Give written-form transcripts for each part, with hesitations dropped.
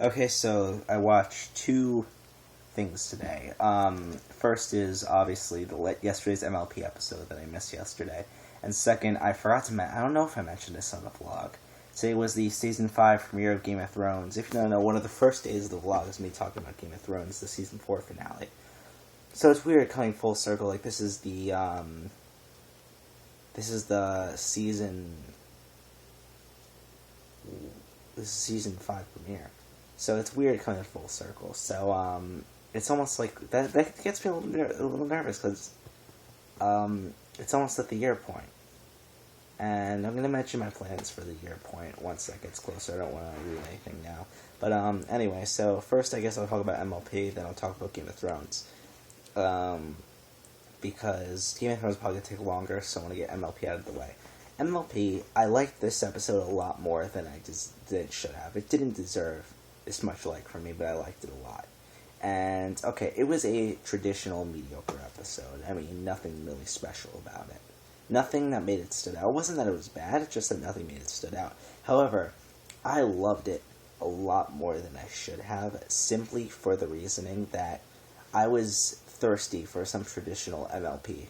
Okay, so I watched two things today. First is obviously yesterday's MLP episode that I missed yesterday, and second, I forgot to I don't know if I mentioned this on the vlog. Today was the season 5 premiere of Game of Thrones. If you don't know, one of the first days of the vlog is me talking about Game of Thrones, the season 4 finale. So it's weird coming full circle. Like this is the season. This is season 5 premiere. So it's weird coming full circle. So it's almost like that gets me a little nervous because it's almost at the year point. And I'm going to mention my plans for the year point once that gets closer. I don't want to ruin anything now. But anyway, so first I guess I'll talk about MLP, then I'll talk about Game of Thrones. Because Game of Thrones is probably going to take longer, so I want to get MLP out of the way. MLP, I liked this episode a lot more than I just should have. It didn't deserve this much like from me, but I liked it a lot. And, okay, it was a traditional mediocre episode. I mean, nothing really special about it. Nothing that made it stood out. It wasn't that it was bad, it's just that nothing made it stood out. However, I loved it a lot more than I should have, simply for the reasoning that I was thirsty for some traditional MLP.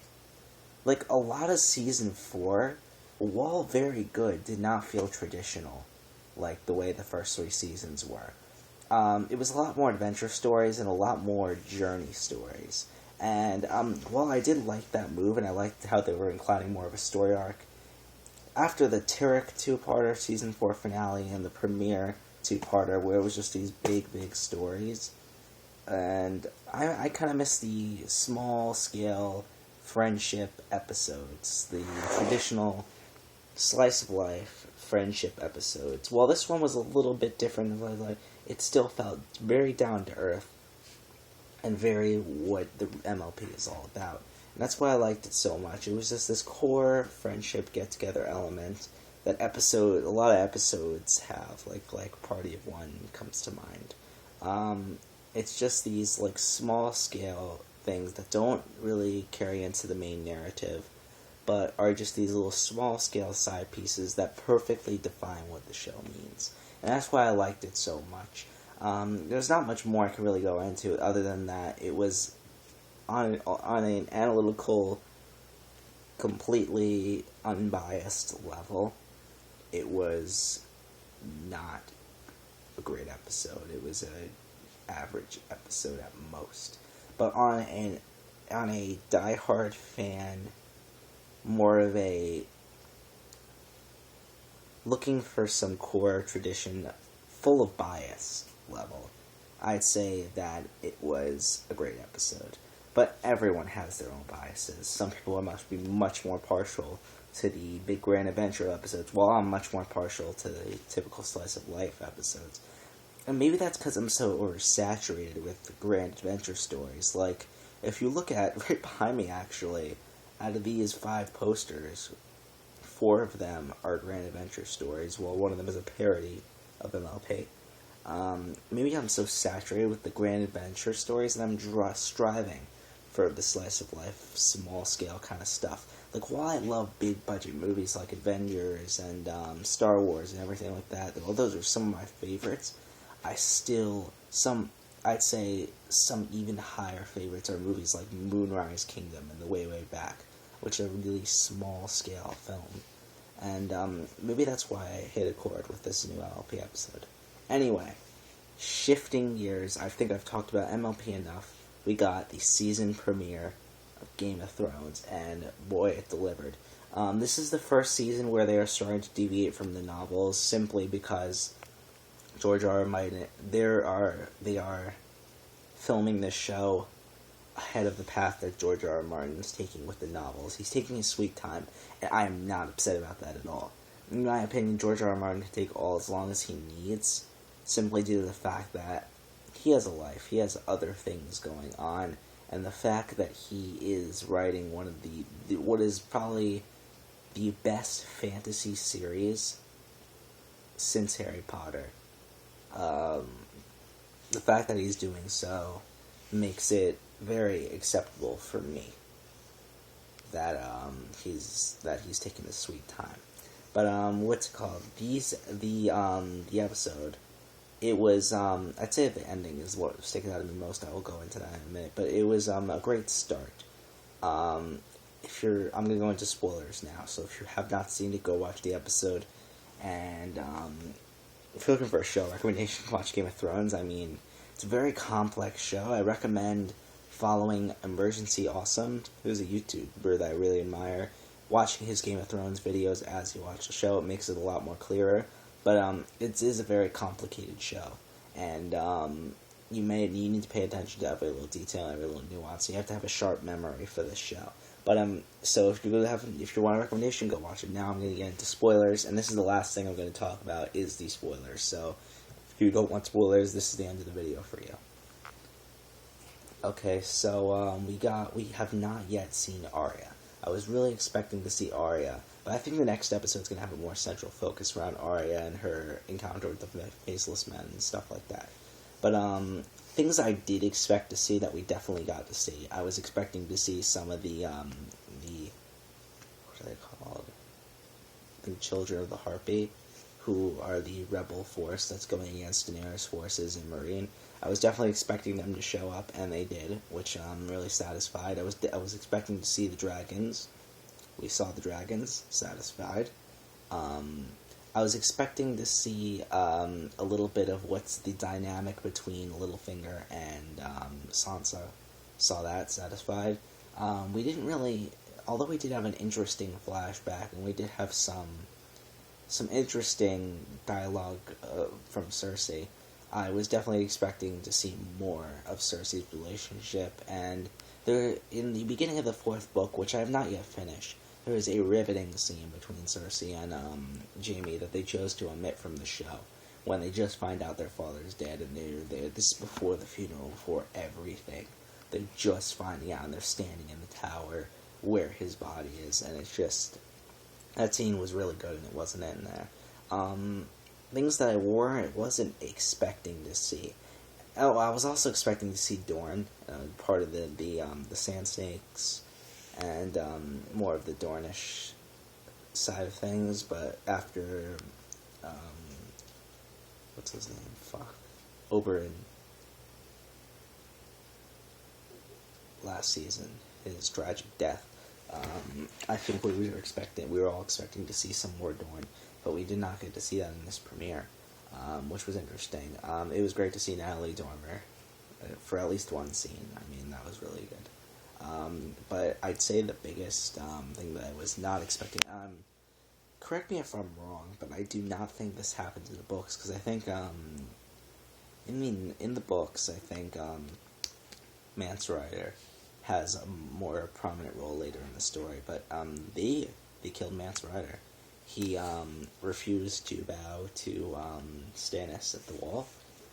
Like, a lot of Season 4, while very good, did not feel traditional, like the way the first 3 seasons were. It was a lot more adventure stories and a lot more journey stories. And while I did like that move, and I liked how they were including more of a story arc, after the Tyrek 2-parter Season 4 finale and the premiere 2-parter, where it was just these big stories, and I kind of miss the small-scale friendship episodes, the traditional slice-of-life friendship episodes. While this one was a little bit different, it still felt very down-to-earth and very what the MLP is all about. And that's why I liked it so much. It was just this core friendship get-together element that a lot of episodes have, like Party of One comes to mind. It's just these small-scale things that don't really carry into the main narrative, but are just these little small-scale side pieces that perfectly define what the show means. And that's why I liked it so much. There's not much more I can really go into other than that it was on an analytical, completely unbiased level. It was not a great episode. It was an average episode at most. But on a diehard fan, more of a looking for some core tradition full of bias level, I'd say that it was a great episode. But everyone has their own biases. Some people must be much more partial to the big grand adventure episodes, while I'm much more partial to the typical slice of life episodes. And maybe that's because I'm so oversaturated with the grand adventure stories. Like, if you look at right behind me, actually, out of these 5 posters, 4 of them are grand adventure stories, while one of them is a parody of MLP. Maybe I'm so saturated with the grand adventure stories that I'm striving for the slice of life, small scale kind of stuff. Like, while I love big budget movies like Avengers and Star Wars and everything like that, well, those are some of my favorites, I'd say some even higher favorites are movies like Moonrise Kingdom and The Way, Way Back, which are really small scale film. And maybe that's why I hit a chord with this new MLP episode. Anyway, shifting gears, I think I've talked about MLP enough. We got the season premiere of Game of Thrones, and boy, it delivered. This is the first season where they are starting to deviate from the novels, simply because George R. R. Martin, they are filming this show ahead of the path that George R. R. Martin is taking with the novels. He's taking his sweet time, and I am not upset about that at all. In my opinion, George R. R. Martin can take all as long as he needs, simply due to the fact that he has a life, he has other things going on, and the fact that he is writing one of what is probably the best fantasy series since Harry Potter. The fact that he's doing so makes it very acceptable for me that he's taking this sweet time. But what's it called? The episode it was, I'd say the ending is what was sticking out to me most. I will go into that in a minute, but it was a great start. I'm going to go into spoilers now, so if you have not seen it, go watch the episode. And if you're looking for a show recommendation, watch Game of Thrones. I mean, it's a very complex show. I recommend following Emergency Awesome, who's a YouTuber that I really admire. Watching his Game of Thrones videos as you watch the show, it makes it a lot more clearer. But it is a very complicated show, and you need to pay attention to every little detail, every little nuance. You have to have a sharp memory for this show. But so if you want a recommendation, go watch it. Now I'm going to get into spoilers, and this is the last thing I'm going to talk about is the spoilers. So if you don't want spoilers, this is the end of the video for you. Okay, so we have not yet seen Arya. I was really expecting to see Arya, but I think the next episode is going to have a more central focus around Arya and her encounter with the Faceless Men and stuff like that. But things I did expect to see that we definitely got to see. I was expecting to see some of the what are they called? The Children of the Harpy, who are the rebel force that's going against Daenerys' forces in Marine. I was definitely expecting them to show up, and they did, which I'm really satisfied. I was expecting to see the dragons. We saw the dragons, satisfied. I was expecting to see a little bit of what's the dynamic between Littlefinger and Sansa. Saw that, satisfied. We didn't really, although we did have an interesting flashback, and we did have some interesting dialogue from Cersei. I was definitely expecting to see more of Cersei's relationship, and there, in the beginning of the 4th book, which I have not yet finished, there is a riveting scene between Cersei and Jaime that they chose to omit from the show, when they just find out their father's dead, and this is before the funeral, before everything. They're just finding out, and they're standing in the tower where his body is, and it's just, that scene was really good, and it wasn't in there. Things that I wasn't expecting to see. Oh, I was also expecting to see Dorne, part of the Sand Snakes, and more of the Dornish side of things. But after, what's his name? Oberyn. Last season, his tragic death. I think we were all expecting to see some more Dorne, but we did not get to see that in this premiere, which was interesting. It was great to see Natalie Dormer for at least one scene. I mean, that was really good. But I'd say the biggest thing that I was not expecting, correct me if I'm wrong, but I do not think this happens in the books, because I think, in the books, I think Mance Rayder has a more prominent role later in the story, but they killed Mance Rayder. He refused to bow to Stannis at the Wall,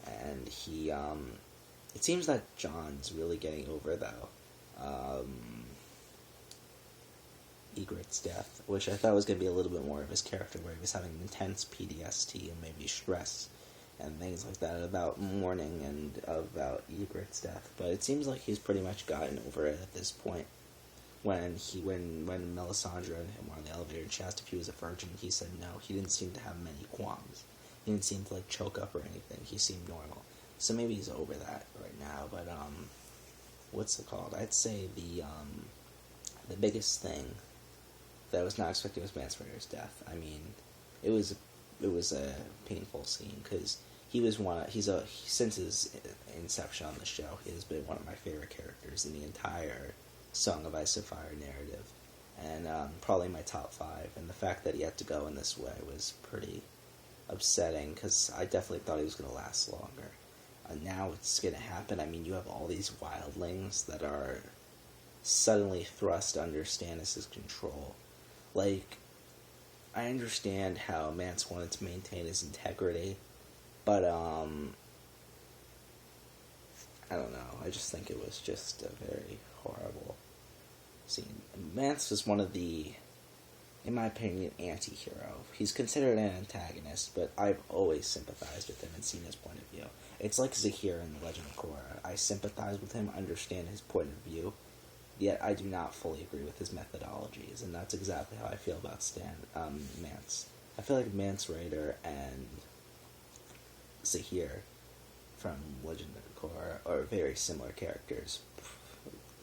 and he it seems that Jon's really getting over, though, Ygritte's death, which I thought was going to be a little bit more of his character, where he was having intense PTSD and maybe stress and things like that about mourning and about Ygritte's death. But it seems like he's pretty much gotten over it at this point. When Melisandre and him were on the elevator and she asked if he was a virgin, he said no. He didn't seem to have many qualms. He didn't seem to choke up or anything. He seemed normal. So maybe he's over that right now. But what's it called? I'd say the biggest thing that I was not expecting was Mance Rayder's death. I mean, it was a painful scene, because since his inception on the show, he has been one of my favorite characters in the entire Song of Ice and Fire narrative, and probably my top 5. And the fact that he had to go in this way was pretty upsetting, because I definitely thought he was going to last longer. Now it's going to happen. I mean, you have all these wildlings that are suddenly thrust under Stannis' control. Like, I understand how Mance wanted to maintain his integrity, but I don't know. I just think it was just a very horrible scene. Mance was one of the, in my opinion, anti-hero. He's considered an antagonist, but I've always sympathized with him and seen his point of view. It's like Zahir in The Legend of Korra. I sympathize with him, understand his point of view, yet I do not fully agree with his methodologies, and that's exactly how I feel about Mance. I feel like Mance Rayder and Zahir from Legend of Korra are very similar characters.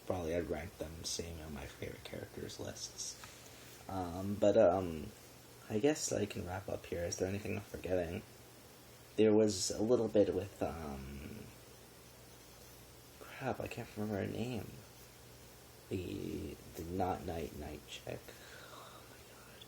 Probably I'd rank them same on my favorite characters lists. But I guess I can wrap up here. Is there anything I'm forgetting? There was a little bit with, crap, I can't remember her name. The not night chick. Oh my god.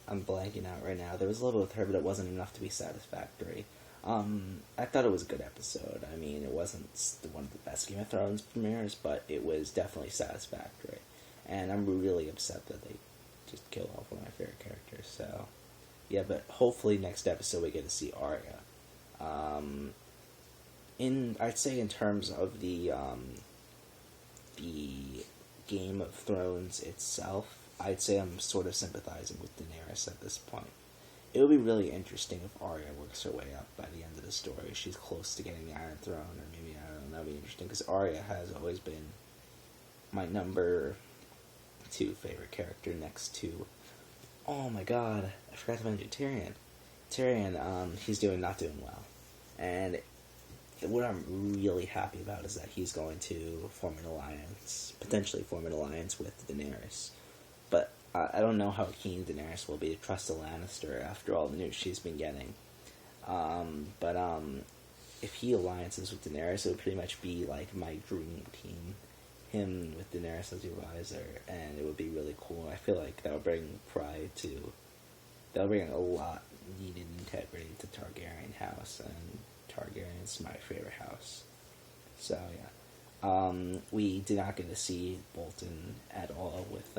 I'm blanking out right now. There was a little bit with her, but it wasn't enough to be satisfactory. I thought it was a good episode. I mean, it wasn't one of the best Game of Thrones premieres, but it was definitely satisfactory. And I'm really upset that they just killed off one of my favorite characters, so... Yeah, but hopefully next episode we get to see Arya. I'd say in terms of the Game of Thrones itself, I'd say I'm sort of sympathizing with Daenerys at this point. It would be really interesting if Arya works her way up by the end of the story. She's close to getting the Iron Throne, or maybe, I don't know, that would be interesting, because Arya has always been my number 2 favorite character next to... Oh my god, I forgot to mention Tyrion. Tyrion, he's not doing well. And what I'm really happy about is that he's going to potentially form an alliance with Daenerys. But I don't know how keen Daenerys will be to trust a Lannister after all the news she's been getting. But if he alliances with Daenerys, it would pretty much be like my dream team. Him with Daenerys as your advisor, and it would be really cool. I feel like that would bring that'll bring a lot needed integrity to Targaryen house, and Targaryen's my favorite house. So yeah, we did not get to see Bolton at all with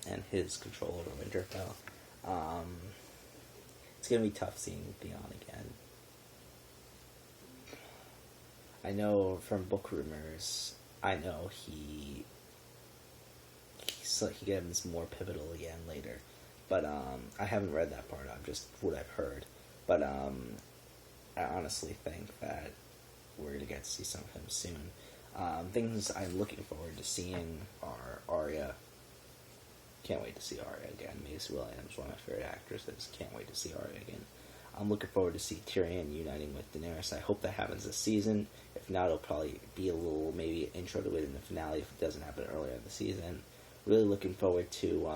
and his control over Winterfell. It's gonna be tough seeing Theon again. I know from book rumors, he gets more pivotal again later, but I haven't read that part. I'm just what I've heard, but I honestly think that we're gonna get to see some of him soon. Things I'm looking forward to seeing are Arya. Can't wait to see Arya again. Maisie Williams, one of my favorite actresses. Can't wait to see Arya again. I'm looking forward to see Tyrion uniting with Daenerys. I hope that happens this season. If not, it'll probably be a little, maybe intro to it in the finale if it doesn't happen earlier in the season. Really looking forward to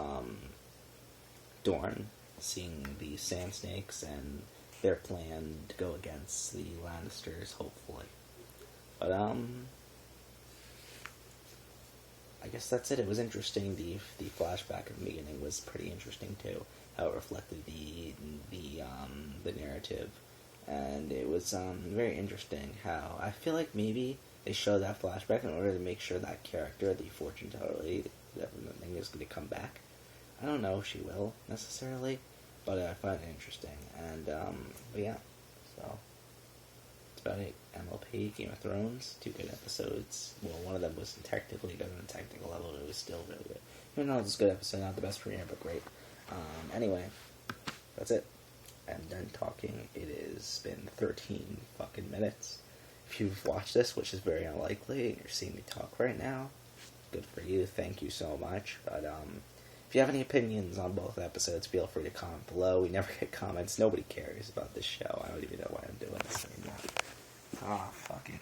Dorne, seeing the Sand Snakes and their plan to go against the Lannisters, hopefully. But, I guess that's it. It was interesting. The flashback at the beginning was pretty interesting, too. How it reflected the narrative, and it was very interesting how I feel like maybe they showed that flashback in order to make sure that character, the fortune teller lady, that thing is going to come back. I don't know if she will necessarily, but I find it interesting. And but yeah, so that's about it. MLP, Game of Thrones, 2 good episodes. Well, one of them was technically good on a technical level, but it was still really good. Even though it was a good episode, not the best premiere, but great. Anyway, that's it. I'm done talking. It has been 13 fucking minutes. If you've watched this, which is very unlikely, and you're seeing me talk right now, good for you. Thank you so much. But if you have any opinions on both episodes, feel free to comment below. We never get comments. Nobody cares about this show. I don't even know why I'm doing this anymore. Ah, fuck it.